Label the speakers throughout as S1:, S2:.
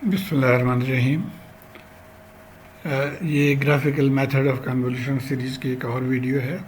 S1: बिस्मिल्लाहिर्रहमानिर्रहीम। ये graphical method of convolution series की एक और वीडियो है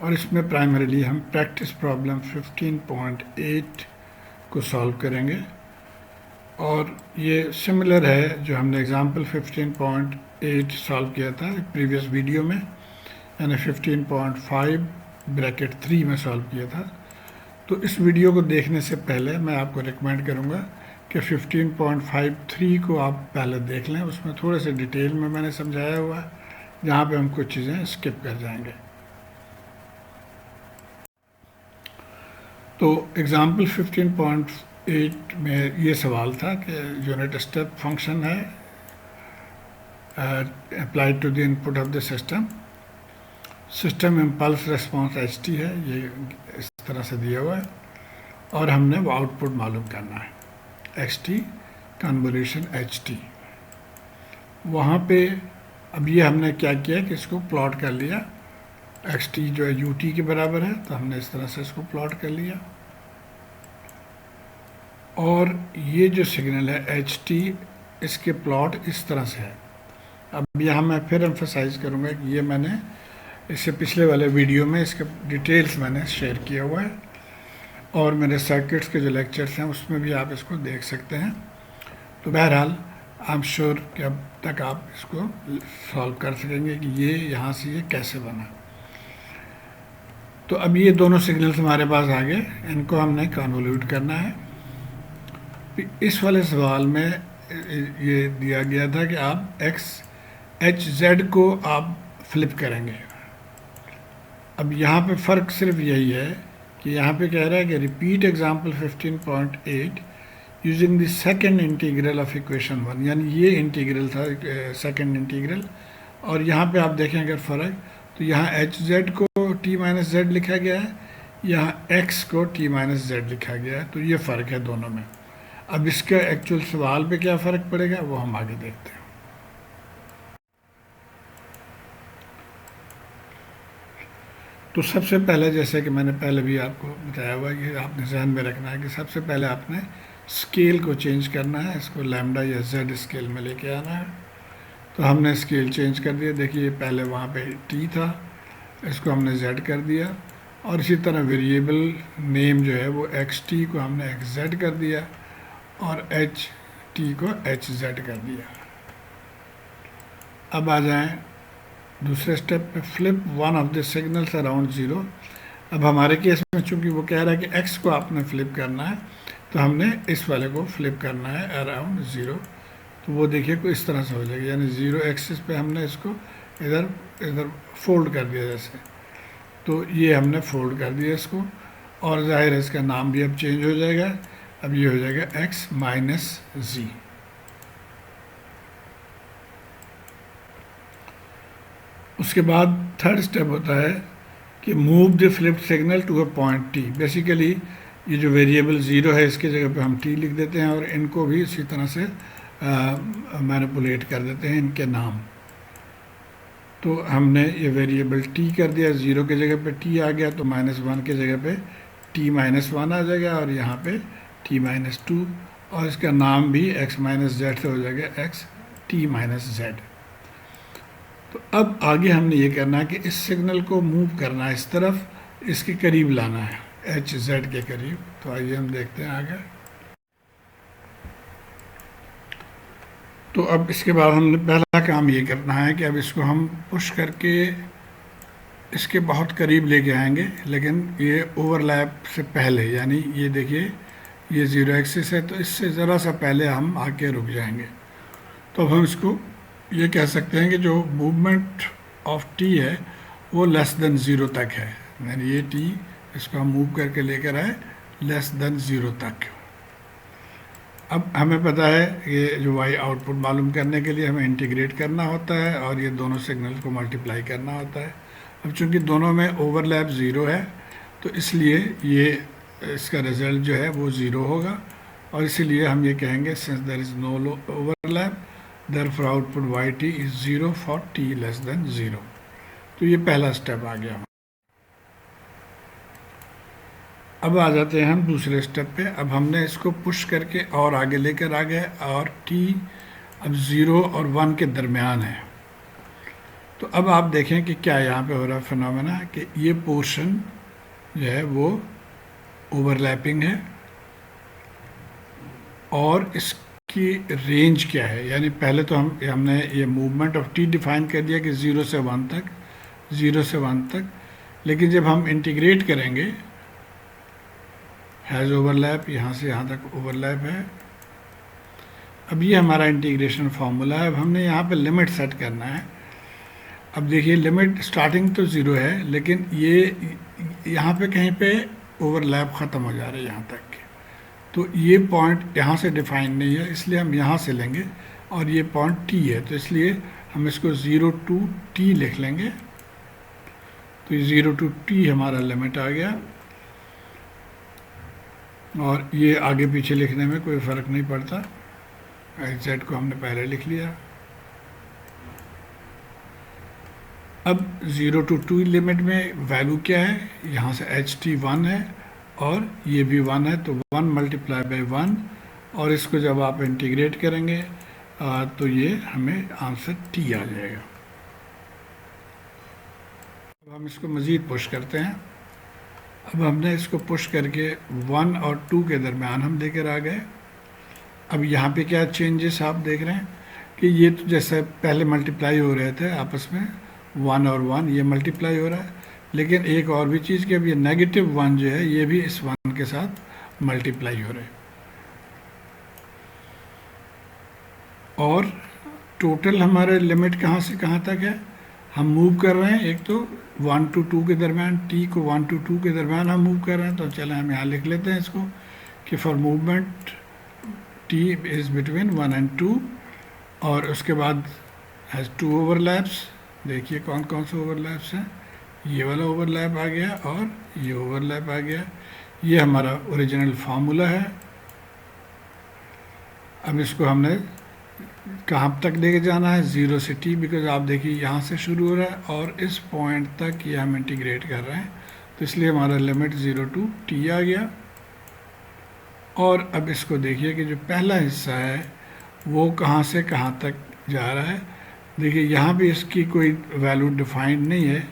S1: और इसमें प्राइमरीली हम प्रैक्टिस प्रॉब्लम 15.8 को सॉल्व करेंगे और ये सिमिलर है जो हमने एग्जांपल 15.8 सॉल्व किया था प्रीवियस वीडियो में, यानी 15.5 ब्रैकेट 3 में सॉल्व किया था। तो इस वीडियो को देखने से पहले मैं आपको रिकमेंड करूँगा कि 15.53 को आप पहले देख लें। उसमें थोड़े से डिटेल में मैंने समझाया हुआ है, जहाँ पे हम कुछ चीज़ें स्किप कर जाएंगे। तो एग्ज़ाम्पल 15.8 में ये सवाल था कि यूनिट स्टेप फंक्शन है applied to the input of the system impulse response H T है, ये इस तरह से दिया हुआ है और हमने वो आउटपुट मालूम करना है x T convolution H T. वहाँ पे अब ये हमने क्या किया कि इसको प्लॉट कर लिया। एक्स टी जो है यू टी के बराबर है, तो हमने इस तरह से इसको प्लॉट कर लिया और ये जो सिग्नल है एच टी, इसके प्लॉट इस तरह से है। अब यहाँ मैं फिर एम्फसाइज करूँगा कि ये मैंने इससे पिछले वाले वीडियो में इसके डिटेल्स मैंने शेयर किया हुआ है और मेरे सर्किट्स के जो लेक्चर्स हैं उसमें भी आप इसको देख सकते हैं। तो बहरहाल आई एम श्योर कि अब तक आप इसको सॉल्व कर सकेंगे कि ये यहाँ से ये कैसे बना। तो अब ये दोनों सिग्नल्स हमारे पास आ गए, इनको हमने कन्वोल्यूट करना है। इस वाले सवाल में ये दिया गया था कि आप एच जेड को आप फ्लिप करेंगे। अब यहाँ पे फ़र्क सिर्फ यही है कि यहाँ पे कह रहा है कि repeat example 15.8 using the second integral of equation 1, यानी ये इंटीग्रल था सेकेंड इंटीग्रल। और यहाँ पे आप देखें अगर फ़र्क, तो यहाँ एच जेड को टी माइनस जेड लिखा गया है, यहाँ एक्स को टी माइनस जेड लिखा गया है। तो ये फ़र्क है दोनों में। अब इसका एक्चुअल सवाल पे क्या फ़र्क पड़ेगा वो हम आगे देखते हैं। तो सबसे पहले, जैसे कि मैंने पहले भी आपको बताया हुआ, ये आपने जहन में रखना है कि सबसे पहले आपने स्केल को चेंज करना है, इसको लैम्डा या जेड स्केल में लेके आना है। तो हमने स्केल चेंज कर दिया। देखिए पहले वहाँ पे टी था, इसको हमने जेड कर दिया और इसी तरह वेरिएबल नेम जो है वो एक्स टी को हमने एक्स जेड कर दिया और एच टी को एच जेड कर दिया। अब आ जाएं दूसरे स्टेप पे, flip one of the signals around zero. अब हमारे केस में चूंकि वो कह रहा है कि एक्स को आपने फ्लिप करना है, तो हमने इस वाले को फ्लिप करना है अराउंड ज़ीरो। तो वो देखिए कोई इस तरह से हो जाएगा, यानी ज़ीरो एक्सिस पे हमने इसको इधर इधर फोल्ड कर दिया जैसे। तो ये हमने फोल्ड कर दिया इसको और जाहिर है इसका नाम भी अब चेंज हो जाएगा। अब ये हो जाएगा एक्स माइनस जी। उसके बाद थर्ड स्टेप होता है कि move the flip signal to a point T. Basically ये जो वेरिएबल ज़ीरो है इसके जगह पे हम टी लिख देते हैं और इनको भी इसी तरह से मैनिपुलेट कर देते हैं इनके नाम। तो हमने ये वेरिएबल टी कर दिया, ज़ीरो के जगह पे टी आ गया, तो -1 के जगह पे टी -1 आ जाएगा और यहाँ पे टी -2 और इसका नाम भी एक्स माइनस जेड से हो जाएगा एक्स टी माइनस जेड। तो अब आगे हमने ये करना है कि इस सिग्नल को मूव करना है इस तरफ, इसके करीब लाना है एच जेड के करीब। तो आइए हम देखते हैं आगे। तो अब इसके बाद हमने पहला काम ये करना है कि अब इसको हम पुश करके इसके बहुत करीब लेके आएंगे, लेकिन ये ओवरलैप से पहले, यानी ये देखिए ये ज़ीरो एक्सिस है, तो इससे ज़रा सा पहले हम आके रुक जाएंगे। तो अब हम इसको ये कह सकते हैं कि जो मूवमेंट ऑफ टी है वो लेस देन ज़ीरो तक है, यानी ये टी इसको हम मूव करके लेकर आए लेस देन ज़ीरो तक। अब हमें पता है ये जो वाई आउटपुट मालूम करने के लिए हमें इंटीग्रेट करना होता है और ये दोनों सिग्नल को मल्टीप्लाई करना होता है। अब चूंकि दोनों में ओवरलैप ज़ीरो है, तो इसलिए ये इसका रिज़ल्ट जो है वो ज़ीरो होगा और इसीलिए हम ये कहेंगे since there is no overlap therefore output yt is 0 for t less than 0। तो ये पहला स्टेप आ गया। अब आ जाते हैं हम दूसरे स्टेप पे। अब हमने इसको पुश करके और आगे लेकर आ गए, और टी अब 0 और 1 के दरमियान है। तो अब आप देखें कि क्या यहाँ पे हो रहा है फिनोमेना, कि ये पोर्शन जो है वो ओवरलैपिंग है, और इसकी रेंज क्या है। यानी पहले तो हमने ये मूवमेंट ऑफ टी डिफाइन कर दिया कि 0 से 1 तक, 0 से 1 तक। लेकिन जब हम इंटीग्रेट करेंगे, हैज़ ओवरलैप, यहाँ से यहाँ तक ओवरलैप है। अब ये हमारा इंटीग्रेशन फार्मूला है। अब हमने यहाँ पे लिमिट सेट करना है। अब देखिए, लिमिट स्टार्टिंग तो 0 है, लेकिन ये यहाँ पे कहीं पे ओवरलैप ख़त्म हो जा रहा है यहाँ तक के। तो ये पॉइंट यहाँ से डिफाइन नहीं है, इसलिए हम यहाँ से लेंगे, और ये पॉइंट टी है, तो इसलिए हम इसको 0 to t लिख लेंगे। तो ये 0 to t हमारा लिमिट आ गया, और ये आगे पीछे लिखने में कोई फ़र्क नहीं पड़ता। z को हमने पहले लिख लिया। अब 0 to 2 लिमिट में वैल्यू क्या है, यहाँ से ht 1 है, और ये भी 1 है, तो 1 मल्टीप्लाई बाई 1, और इसको जब आप इंटीग्रेट करेंगे तो ये हमें आंसर t आ जाएगा। अब हम इसको मज़ीद पुश करते हैं। अब हमने इसको पुश करके 1 और 2 के दरमियान हम लेकर आ गए। अब यहाँ पे क्या चेंजेस आप देख रहे हैं कि ये तो जैसे पहले मल्टीप्लाई हो रहे थे आपस में, 1 और 1 ये मल्टीप्लाई हो रहा है। लेकिन एक और भी चीज़ कि अब ये -1 जो है, ये भी इस 1 के साथ मल्टीप्लाई हो रहे हैं। और टोटल हमारे लिमिट कहाँ से कहाँ तक है, हम मूव कर रहे हैं। एक तो 1 to 2 के दरमियान, टी को 1 to 2 के दरमियान हम मूव कर रहे हैं। तो चलें हम यहाँ लिख लेते हैं इसको कि for movement T is between 1 and 2, और उसके बाद हैज़ 2 ओवरलैप्स। देखिए कौन कौन से ओवरलैप्स हैं, ये वाला ओवरलैप आ गया और ये ओवरलैप आ गया। ये हमारा ओरिजिनल फार्मूला है। अब इसको हमने कहाँ तक लेके जाना है, 0 से t, बिकॉज आप देखिए यहाँ से शुरू हो रहा है और इस पॉइंट तक ये हम इंटीग्रेट कर रहे हैं, तो इसलिए हमारा लिमिट 0 to t आ गया। और अब इसको देखिए कि जो पहला हिस्सा है वो कहाँ से कहाँ तक जा रहा है। देखिए यहाँ पे इसकी कोई वैल्यू डिफाइंड नहीं है,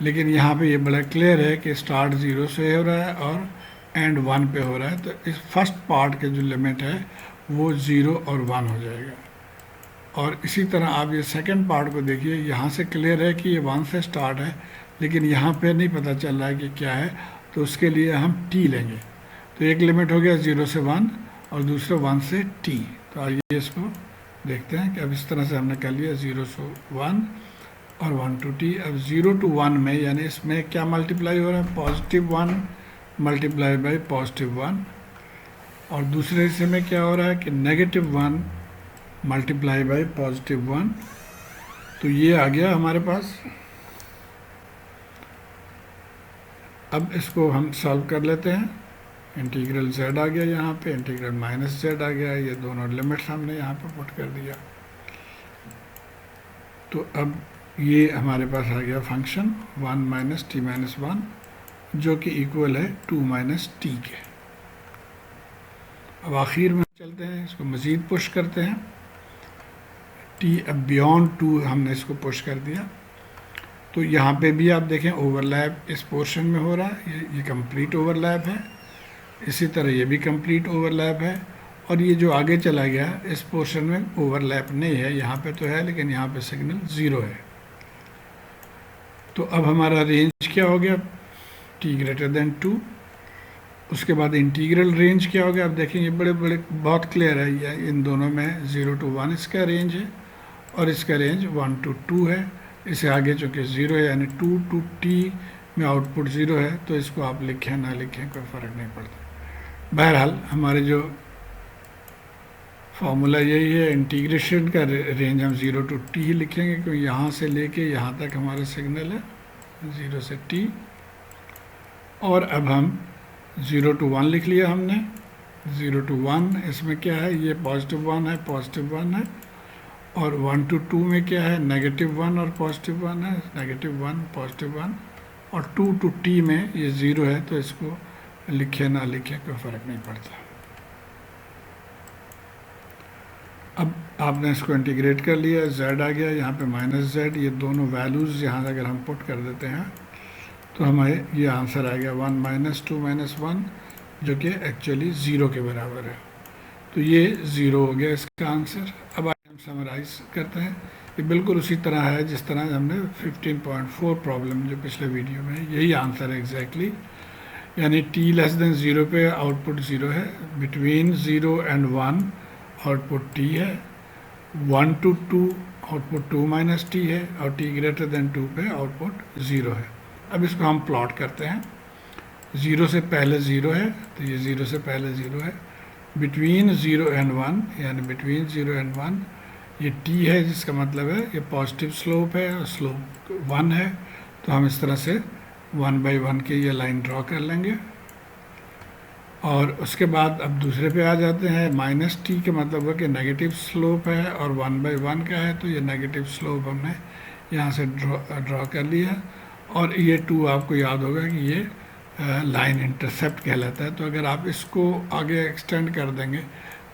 S1: लेकिन यहाँ पे ये बड़ा क्लियर है कि स्टार्ट 0 से हो रहा है और एंड 1 पे हो रहा है। तो इस फर्स्ट पार्ट के जो लिमिट है वो 0 और 1 हो जाएगा। और इसी तरह आप ये सेकंड पार्ट को देखिए, यहाँ से क्लियर है कि ये 1 से स्टार्ट है, लेकिन यहाँ पे नहीं पता चल रहा है कि क्या है, तो उसके लिए हम t लेंगे। तो एक लिमिट हो गया 0 से 1 और दूसरा 1 से t। तो आइए इसको देखते हैं कि अब इस तरह से हमने कर लिया 0 से 1 और 1 to t। अब 0 to 1 में यानी इसमें क्या मल्टीप्लाई हो रहा है, +1 मल्टीप्लाई बाई +1, और दूसरे हिस्से में क्या हो रहा है कि -1 मल्टीप्लाई बाई +1। तो ये आ गया हमारे पास। अब इसको हम सॉल्व कर लेते हैं। इंटीग्रल z आ गया यहाँ पे, इंटीग्रल -z आ गया। ये दोनों लिमिट्स हमने यहाँ पे पुट कर दिया। तो अब ये हमारे पास आ गया फंक्शन 1 - t - 1, जो कि इक्वल है 2 - t के। अब आखिर में चलते हैं, इसको मज़ीद पुश करते हैं। t अब बियॉन्ड 2 हमने इसको पुश कर दिया। तो यहाँ पे भी आप देखें ओवरलैप इस पोर्शन में हो रहा है, ये कंप्लीट ओवरलैप है। इसी तरह ये भी कंप्लीट ओवरलैप है, और ये जो आगे चला गया इस पोर्शन में ओवरलैप नहीं है। यहाँ पे तो है, लेकिन यहाँ पे सिग्नल 0 है। तो अब हमारा रेंज क्या हो गया, t > 2। उसके बाद इंटीग्रल रेंज क्या हो गया, अब देखें ये बड़े बड़े बहुत क्लियर है। ये इन दोनों में 0 to 1 इसका रेंज है, और इसका रेंज 1 to 2 है। इसे आगे चूँकि 0 है, यानी 2 to t में आउटपुट 0 है, तो इसको आप लिखें ना लिखें कोई फ़र्क नहीं पड़ता। बहरहाल हमारे जो फार्मूला यही है, इंटीग्रेशन का रेंज हम 0 to t ही लिखेंगे, क्योंकि यहाँ से लेके यहाँ तक हमारा सिग्नल है 0 से t। और अब हम 0 to 1 लिख लिया हमने। 0 to 1 इसमें क्या है, ये +1 है, +1 है। और 1 to 2 में क्या है, -1 और +1 है, -1 +1। और 2 to t में ये 0 है, तो इसको लिखे ना लिखे कोई फ़र्क नहीं पड़ता। अब आपने इसको इंटीग्रेट कर लिया, z आ गया, यहाँ पे -z, ये दोनों वैल्यूज़ यहाँ अगर हम पुट कर देते हैं तो हमें ये आंसर आ गया 1 - 2 - 1, जो कि एक्चुअली 0 के बराबर है। तो ये 0 हो गया इसका आंसर। अब आइए हम समराइज़ करते हैं। ये बिल्कुल उसी तरह है जिस तरह हमने 15.4 प्रॉब्लम जो पिछले वीडियो में, यही आंसर है एग्जैक्टली। यानी t 0 पे आउटपुट 0 है, बिटवीन 0 एंड 1 आउटपुट t है, 1 to 2 आउटपुट 2 - t है, और t 2 पे आउटपुट 0 है। अब इसको हम प्लॉट करते हैं। 0 से पहले 0 है, तो ये 0 से पहले 0 है। बिटवीन 0 एंड 1, यानी बिटवीन 0 एंड 1, ये t है, जिसका मतलब है ये पॉजिटिव स्लोप है और स्लोप 1 है। तो हम इस तरह से 1/1 के ये लाइन ड्रॉ कर लेंगे। और उसके बाद अब दूसरे पे आ जाते हैं। -t के मतलब है कि नेगेटिव स्लोप है और 1/1 का है, तो ये नेगेटिव स्लोप हमने यहाँ से ड्रॉ कर लिया। और ये 2 आपको याद होगा कि ये लाइन इंटरसेप्ट कहलाता है। तो अगर आप इसको आगे एक्सटेंड कर देंगे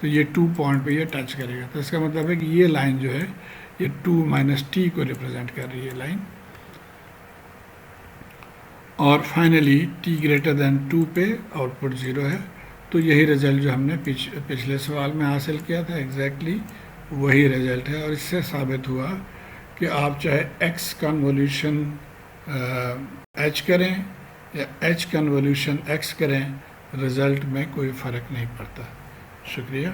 S1: तो ये 2 पॉइंट पे ये टच करेगा। तो इसका मतलब है कि ये लाइन जो है ये 2 - t को रिप्रेजेंट कर रही है लाइन। और फाइनली t>2 पे आउटपुट 0 है। तो यही रिजल्ट जो हमने पिछले सवाल में हासिल किया था, एग्जैक्टली वही रिजल्ट है। और इससे साबित हुआ कि आप चाहे x कन्वोल्यूशन h करें या h कन्वोल्यूशन x करें, रिज़ल्ट में कोई फ़र्क नहीं पड़ता। शुक्रिया।